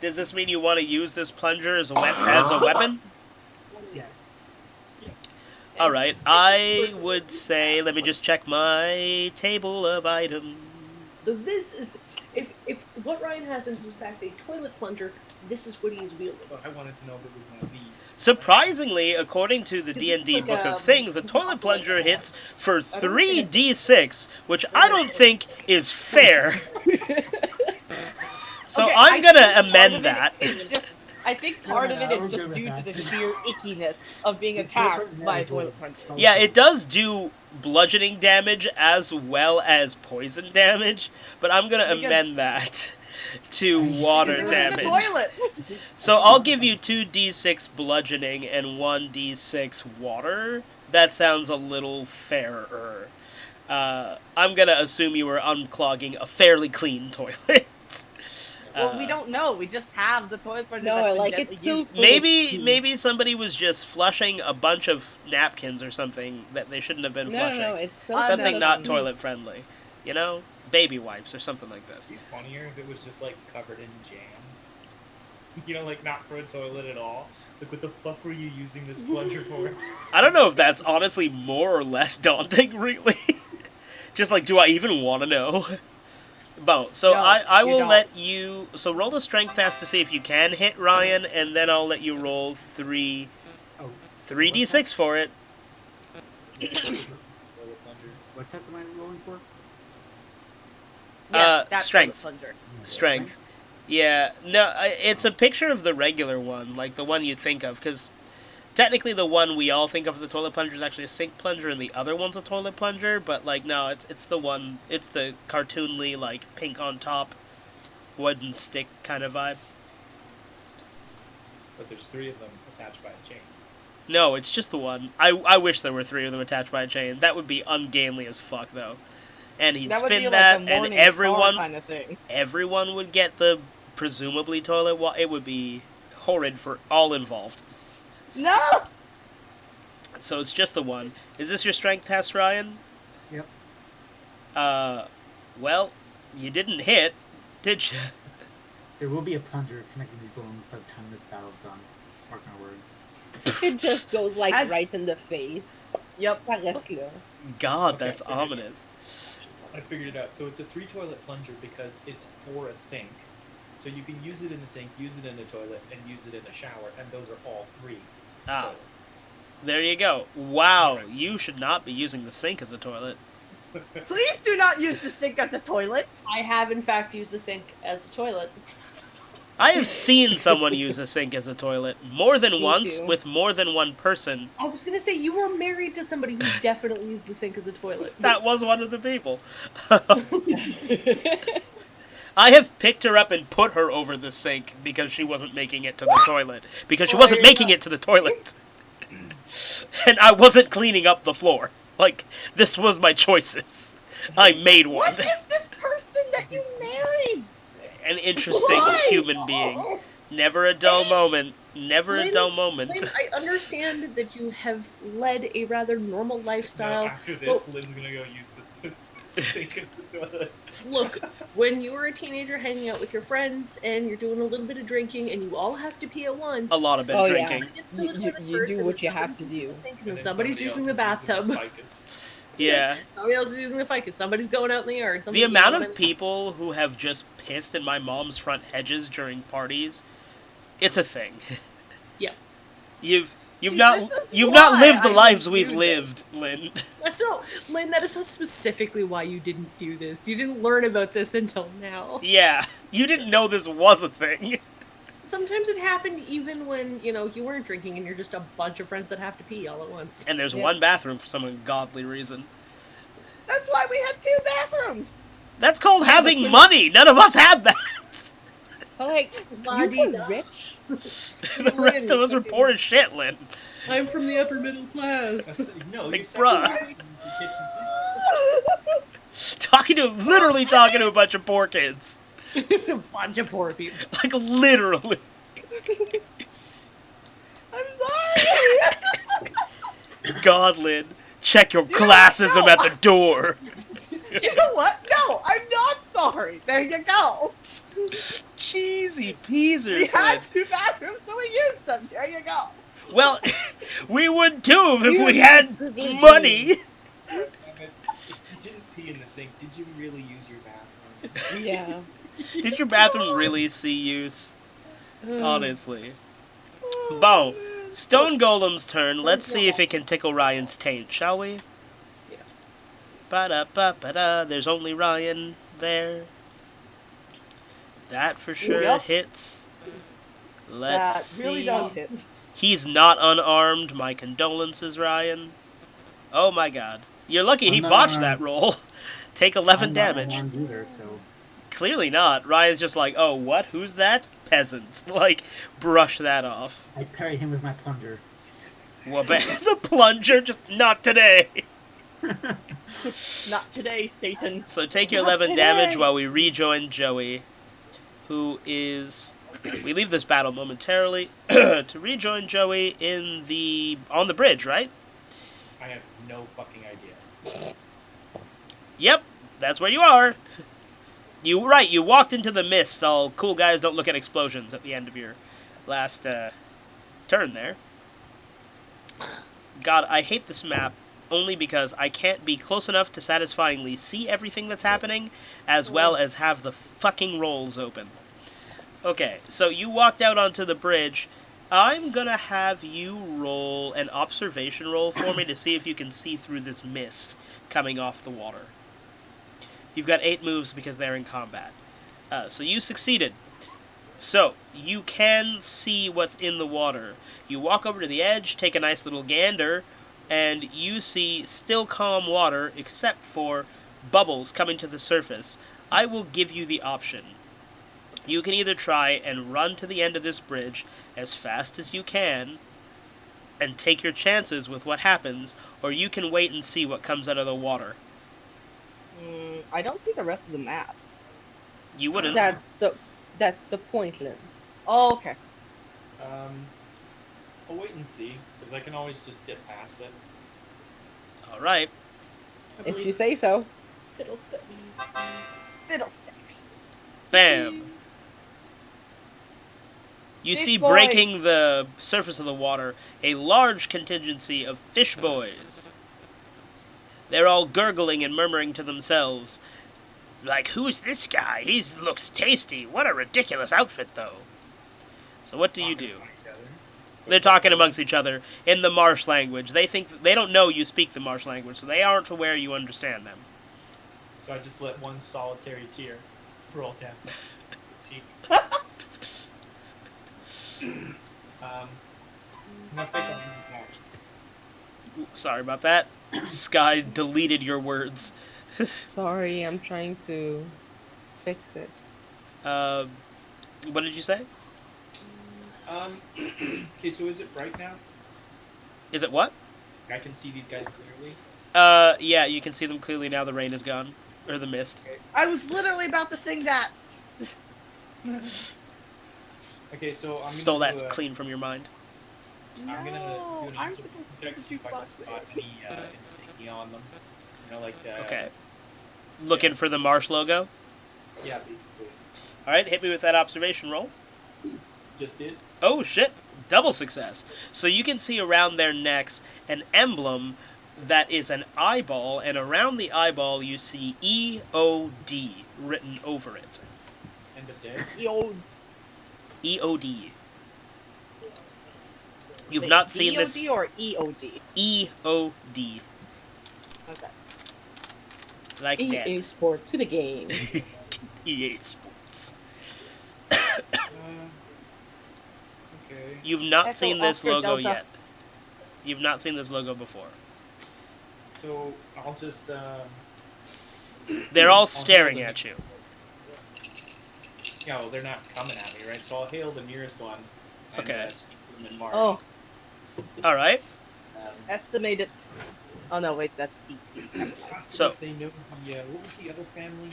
does this mean you want to use this plunger as a weapon? Yes. Alright, I would say, let me just check my table of items. So this is, if what Ryan has is in fact a toilet plunger, this is what he's wielding. But I wanted to know if it was one of these. Surprisingly, according to the This is D&D like Book a- of Things, a it's toilet also like plunger a- hits for I don't think 3d6, which I don't think is fair. So Okay, I'm I gonna think part amend of that. it is just, I think part of it is we're just good with due to that. the sheer ickiness of being It's attacked different by a than toilet plunger. Yeah, it does do bludgeoning damage as well as poison damage, but I'm gonna Because- amend that to water It was in the damage. toilet. So I'll give you 2d6 bludgeoning and 1d6 water. That sounds a little fairer. I'm gonna assume you were unclogging a fairly clean toilet. Well, we don't know. We just have the toilet plunger. No, that's I been like gently it still. used. Maybe somebody was just flushing a bunch of napkins or something that they shouldn't have been flushing. No, it's still Something no, not no. toilet friendly. You know? Baby wipes or something like this. It'd be funnier if it was just like covered in jam. You know, like not for a toilet at all. Like, what the fuck were you using this plunger for? I don't know if that's honestly more or less daunting, really. Just like, do I even want to know? Bo, so No, I you will don't. let you... So roll the strength test to see if you can hit Ryan, and then I'll let you roll 3d6 for it. Toilet plunger. What test am I rolling for? Yes, that's strength. toilet plunger. Strength. Yeah, no, it's a picture of the regular one, like the one you'd think of, because technically the one we all think of as a toilet plunger is actually a sink plunger, and the other one's a toilet plunger, but, like, no, it's the one, it's the cartoonly, like, pink on top wooden stick kind of vibe. But there's 3 of them attached by a chain. No, it's just the one. I wish there were 3 of them attached by a chain. That would be ungainly as fuck, though. And he'd That would be spin like that, a and Morning everyone, Star kind of thing. everyone would get the presumably toilet water. It would be horrid for all involved. No! So it's just the one. Is this your strength test, Ryan? Yep. Well, you didn't hit, did you? There will be a plunger connecting these golems by the time this battle's done. Mark my words. It just goes like As- right in the face. Yep. Ça reste là. God, Okay, that's okay. ominous. I figured it out. So it's a 3 toilet plunger because it's for a sink. So you can use it in the sink, use it in the toilet, and use it in the shower, and those are all 3 Ah, toilets. there you go. Wow, you should not be using the sink as a toilet. Please do not use the sink as a toilet. I have, in fact, used the sink as a toilet. I have seen someone use a sink as a toilet more than Me once too. with more than one person. I was gonna say, you were married to somebody who's definitely used a sink as a toilet. That was one of the people. I have picked her up and put her over the sink because she wasn't making it to the toilet. Because she wasn't making it to the toilet. And I wasn't cleaning up the floor. Like, this was my choices. I made one. What is this person that you married? An interesting Why? human being. Never a dull moment. Never a Lynn- dull moment. Lynn, I understand that you have led a rather normal Now, lifestyle. after this, Lynn's gonna go use the sink as a toilet. Look, when you were a teenager hanging out with your friends and you're doing a little bit of drinking and you all have to pee at once. A lot of been Oh, yeah. drinking. somebody gets to the You toilet do first, and what then you have somebody's to using do. the sink, and And then then somebody's somebody using else the is using bathtub. ficus. Yeah. Somebody else is using the ficus. Somebody's going out in the yard. The somebody's amount going of in- people who have just pissed in my mom's front hedges during parties, it's a thing. Yeah. You've This not is you've not why lived the I lives didn't we've do lived, Lynn. That's not, Lynn, that is not specifically why you didn't do this. You didn't learn about this until now. Yeah, you didn't know this was a thing. Sometimes it happened even when, you weren't drinking and you're just a bunch of friends that have to pee all at once. And there's Yeah. one bathroom for some ungodly reason. That's why we had 2 bathrooms. That's called having money. None of us had that. But like, you La-di-da. were rich. The rest of us were poor as shit, Lynn. I'm from the upper middle class. No, Like, you bruh. separated Literally talking to a bunch of poor kids. A bunch of poor people. Like, literally. I'm sorry. God, Lynn. Check your classism at the door. You know what? No, I'm not sorry. There you go. Cheesy We peasers, had Lynn. 2 bathrooms, so we used them. There you go. Well, we would too if we You had privileged money. If you didn't pee in the sink, did you really use your bathroom? Yeah. Did your bathroom really see use? Honestly. Bon. Stone Golem's turn. Let's see if it can tickle Ryan's taint, shall we? Yeah. Ba-da-ba-ba-da. There's only Ryan there. That for sure Yep. hits. Let's That see. really does hit. He's not unarmed. My condolences, Ryan. Oh my god. You're lucky he I'm not botched unarmed. that roll. Take 11 I'm damage. Not unarmed either, so Clearly not. Ryan's just like, oh, what? Who's that? Peasant. Like, brush that off. I parry him with my plunger. The plunger, just not today. Not today, Satan. So take your Not 11 today. damage while we rejoin Joey, who is... We leave this battle momentarily to rejoin Joey on the bridge, right? I have no fucking idea. Yep, that's where you are. You walked into the mist. All cool guys don't look at explosions at the end of your last turn there. God, I hate this map only because I can't be close enough to satisfyingly see everything that's happening, as well as have the fucking rolls open. Okay, so you walked out onto the bridge. I'm gonna have you roll an observation roll for me to see if you can see through this mist coming off the water. You've got 8 moves because they're in combat. So you succeeded. So, you can see what's in the water. You walk over to the edge, take a nice little gander, and you see still calm water except for bubbles coming to the surface. I will give you the option. You can either try and run to the end of this bridge as fast as you can and take your chances with what happens, or you can wait and see what comes out of the water. I don't see the rest of the map. You wouldn't. That's the point, Lynn. Oh, okay. I'll wait and see, because I can always just dip past it. Alright. If you say so. Fiddlesticks. Fiddlesticks. Bam! You Fish see boy. breaking the surface of the water a large contingency of fish boys. They're all gurgling and murmuring to themselves, like, who's this guy? He looks tasty. What a ridiculous outfit, though. So what do you do? They're talking amongst each other in the marsh language. They don't know you speak the marsh language, so they aren't aware you understand them. So I just let one solitary tear roll down my cheek. Nothing on that. Sorry about that. Sky deleted your words. Sorry, I'm trying to fix it. What did you say? Okay, so is it bright now? Is it what? I can see these guys clearly. Yeah, you can see them clearly now. The rain is gone. Or the mist. I was literally about to sing that. Okay, so I'm Stole gonna that do a- clean from your mind. I'm gonna do an I'm answer supposed check, to see if I can do spot any insignia on them. You know, like Okay. Looking for the marsh logo? Yeah, basically. Alright, hit me with that observation roll. Just did. Oh shit! Double success. So you can see around their necks an emblem that is an eyeball, and around the eyeball you see EOD written over it. End of day. Yo, EOD. You've not seen this. EOD or EOD? EOD. Okay. Like that. EA Sport to the game. EA Sports. Okay. You've not Echo seen this Oscar logo Delta. yet. You've not seen this logo before. So I'll just. They're all I'll staring hail at you. Yeah, well, they're not coming at me, right? So I'll hail the nearest one. And, Okay. speak to them in Marsh. Oh, Alright. estimated. Oh no, wait, that's E. Ask So- them if they know the what was the other family?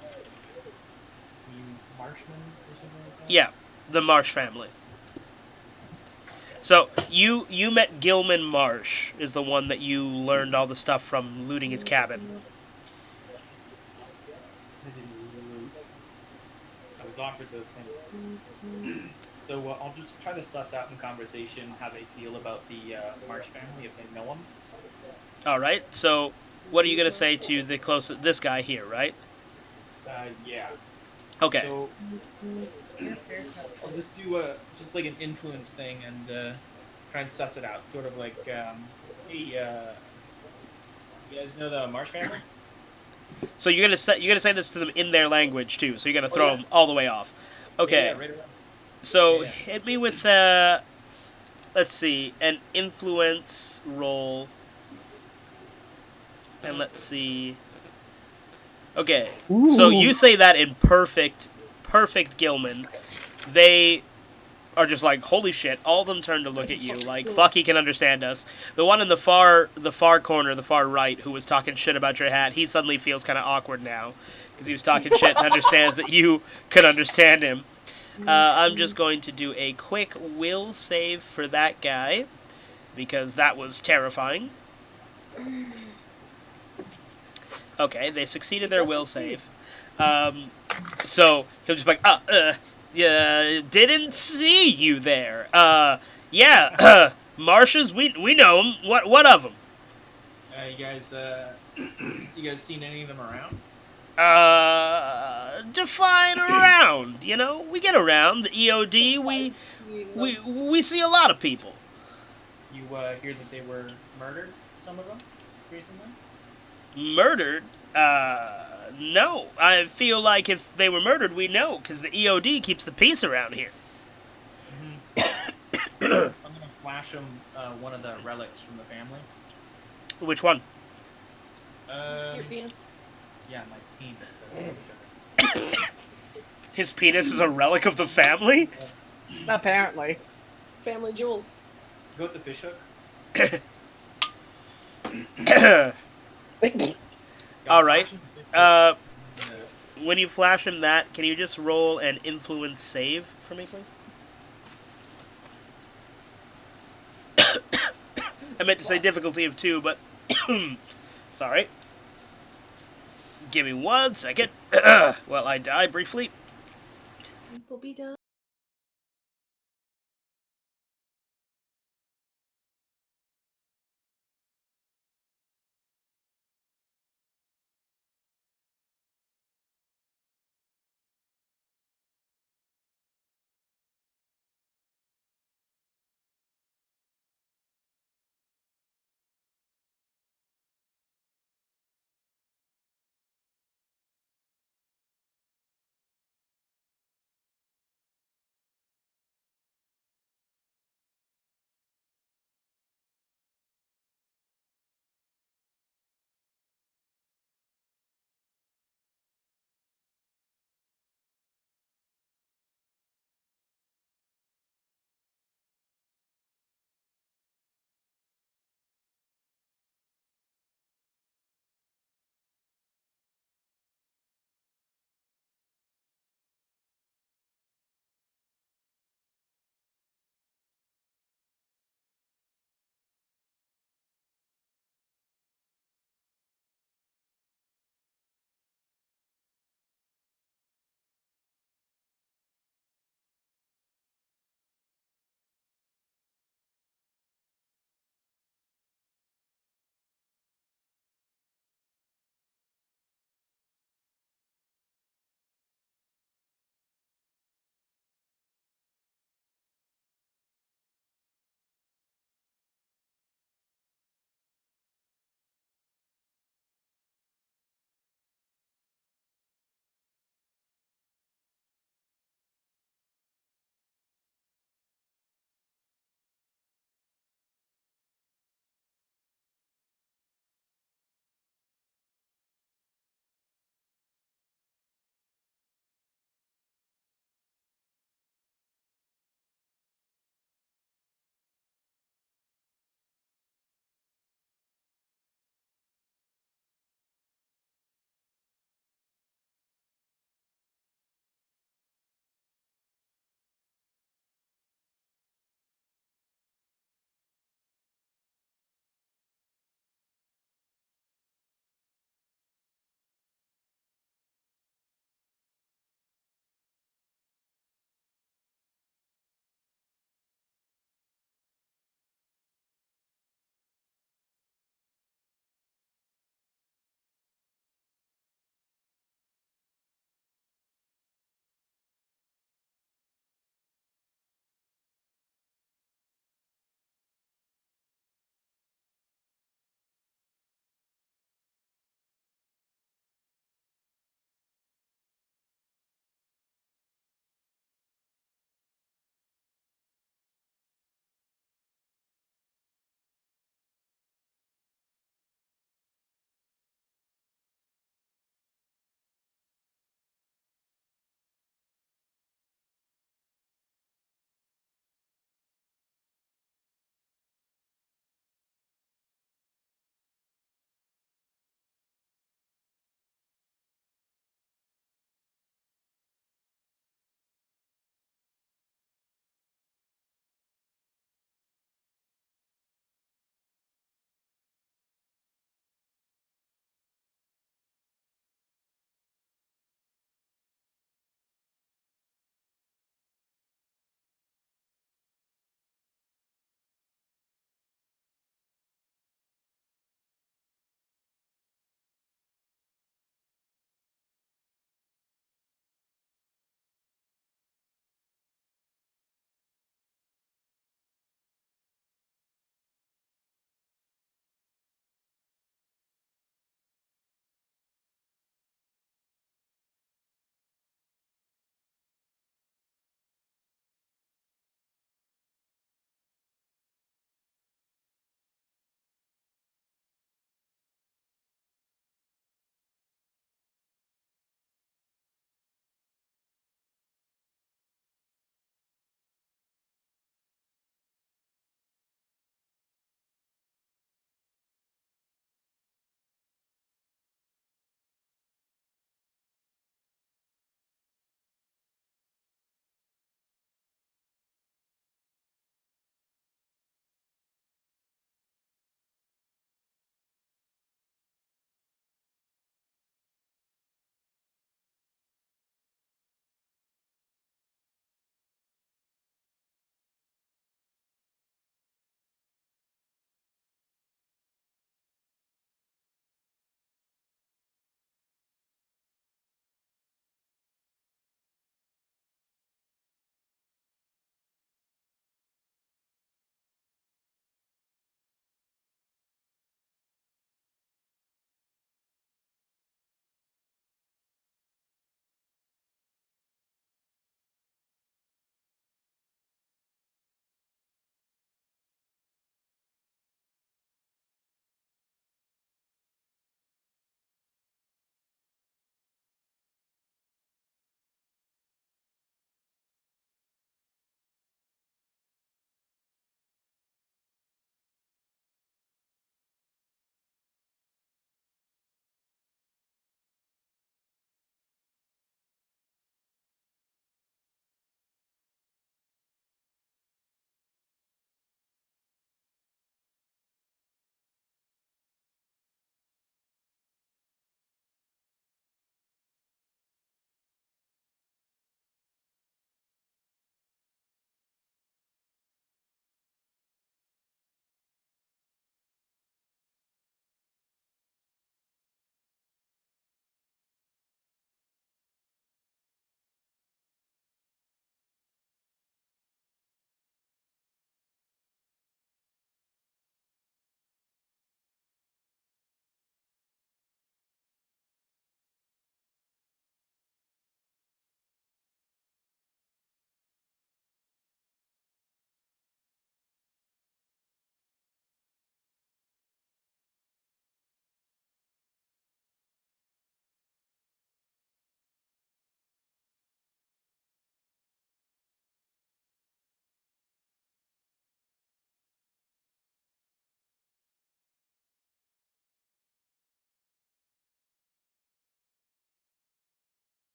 The Marshman or something like that. Yeah, the Marsh family. So, you met Gilman Marsh, is the one that you learned all the stuff from looting his cabin. I didn't loot. I was offered those things. So I'll just try to suss out in conversation how they feel about the Marsh family, if they know them. Alright, so what are you going to say to the closest, this guy here, right? Yeah. Okay. So I'll just do just like an influence thing and try and suss it out. Sort of like, hey, you guys know the Marsh family? So you're gonna say this to them in their language too. So you're gonna throw yeah. them all the way off. Okay. Yeah, right around. So Yeah. hit me with let's see, an influence roll. And let's see. Okay. So you say that in perfect Gilman. They are just like, holy shit. All of them turn to look at you like, fuck, he can understand us. The one in the far corner, the far right, who was talking shit about your hat, he suddenly feels kind of awkward now because he was talking shit and understands that you could understand him. I'm just going to do a quick will save for that guy because that was terrifying. Okay, they succeeded their will save. So he'll just be like, yeah, didn't see you there. Yeah, Marshes, we know him. What of him? You guys seen any of them around? Define around. You know, we get around the EOD. We see a lot of people. You hear that they were murdered, some of them, recently? Murdered? No. I feel like if they were murdered, we know, because the EOD keeps the peace around here. I'm gonna flash them one of the relics from the family. Which one? Your penis. Yeah, my penis. That's His penis is a relic of the family? Apparently. Family jewels. Go with the fishhook. Alright. Uh, When you flash him that, can you just roll an influence save for me, please? I meant to say difficulty of 2, but... Sorry. Give me 1 second. Well, I die briefly. People be done.